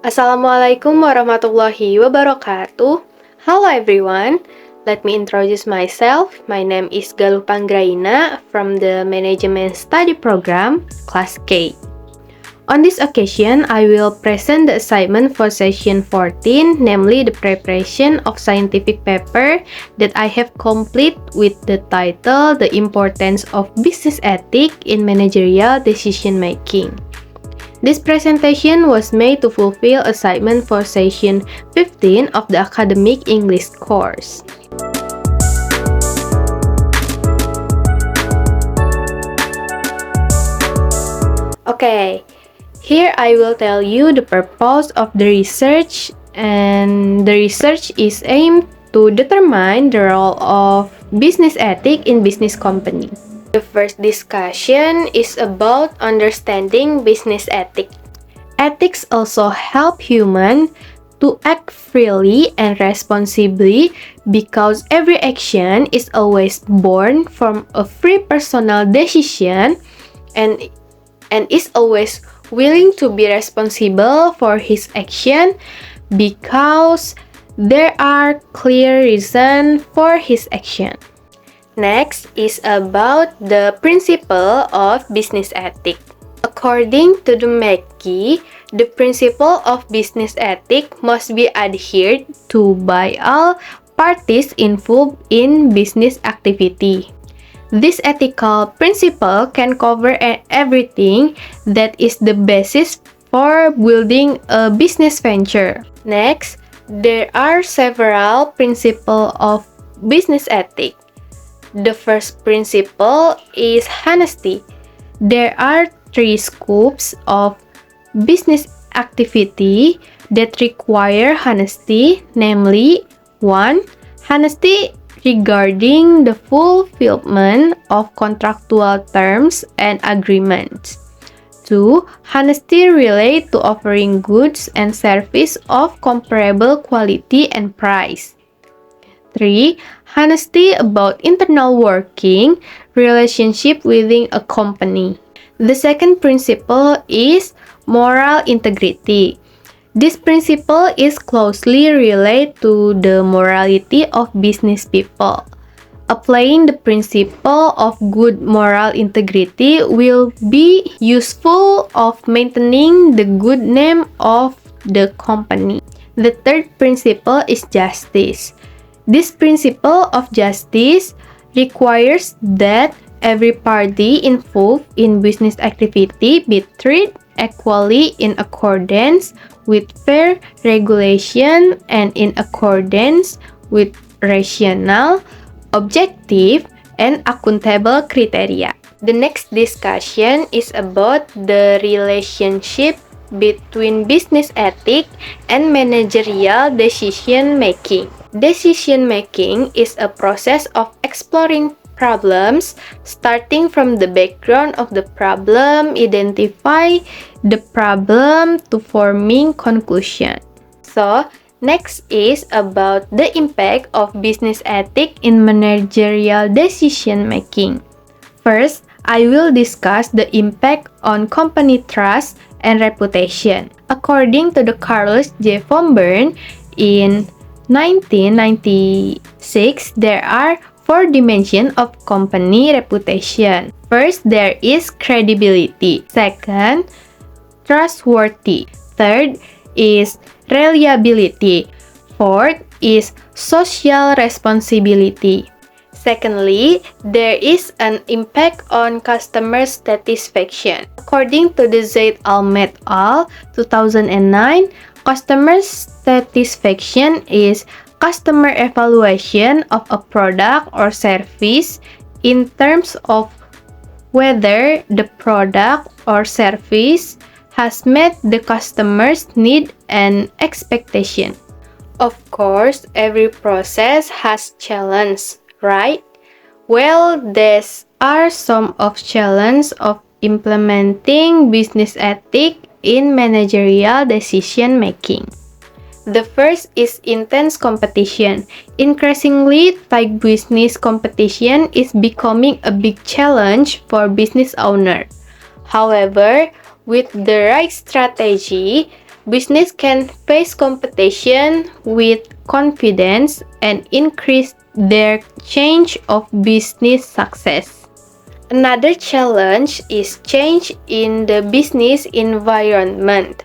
Assalamualaikum warahmatullahi wabarakatuh. Hello everyone. Let me introduce myself. My name is Galuh Panggraina from the Management Study Program, Class K. On this occasion, I will present the assignment for session 14, namely the preparation of scientific paper that I have complete with the title The Importance of Business Ethics in Managerial Decision Making. This presentation was made to fulfill assignment for session 15 of the academic English course. Okay, here I will tell you the purpose of the research, and the research is aimed to determine the role of business ethics in business company. The first discussion is about understanding business ethics. Ethics also help humans to act freely and responsibly because every action is always born from a free personal decision and is always willing to be responsible for his action because there are clear reasons for his action. Next is about the principle of business ethics. According to the McKee, the principle of business ethics must be adhered to by all parties involved in business activity. This ethical principle can cover everything that is the basis for building a business venture. Next, there are several principles of business ethics. The first principle is honesty. There are three scopes of business activity that require honesty, namely 1. Honesty regarding the fulfillment of contractual terms and agreements. 2. Honesty related to offering goods and service of comparable quality and price. 3. Honesty about internal working relationship within a company. The second principle is moral integrity. This principle is closely related to the morality of business people. Applying the principle of good moral integrity will be useful of maintaining the good name of the company. The third principle is justice. This principle of justice requires that every party involved in business activity be treated equally in accordance with fair regulation and in accordance with rational, objective, and accountable criteria. The next discussion is about the relationship between business ethics and managerial decision making. Decision making is a process of exploring problems, starting from the background of the problem, identify the problem to forming conclusion. So, next is about the impact of business ethics in managerial decision making. First, I will discuss the impact on company trust and reputation. According to the Carlos J. Fomburn, in 1996, there are 4 dimensions of company reputation. First, there is credibility. Second, trustworthy. Third is reliability. Fourth is social responsibility. Secondly, there is an impact on customer satisfaction. According to the Zaid Ahmed al. 2009, customer satisfaction is customer evaluation of a product or service in terms of whether the product or service has met the customer's need and expectation. Of course, every process has challenges, right? Well, these are some of challenges of implementing business ethics in managerial decision making. The first is intense competition. Increasingly, tight business competition is becoming a big challenge for business owners. However, with the right strategy, Business can face competition with confidence and increase their chance of business success. Another challenge is change in the business environment.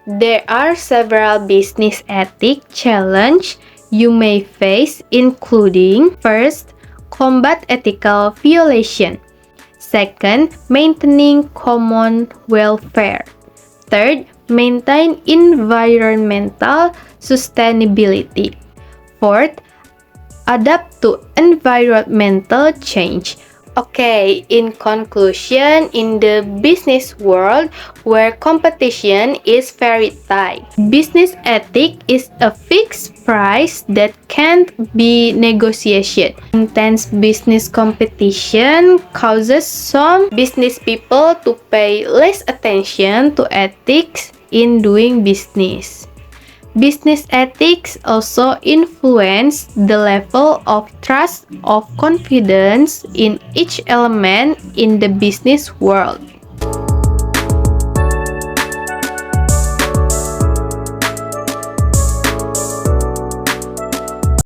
There are several business ethic challenges you may face, including: first, combat ethical violation; second, maintaining common welfare; third, maintain environmental sustainability; fourth, adapt to environmental change. Okay, in conclusion, in the business world where competition is very tight, business ethic is a fixed price that can't be negotiated. Intense business competition causes some business people to pay less attention to ethics in doing business. Business ethics also influence the level of trust of confidence in each element in the business world.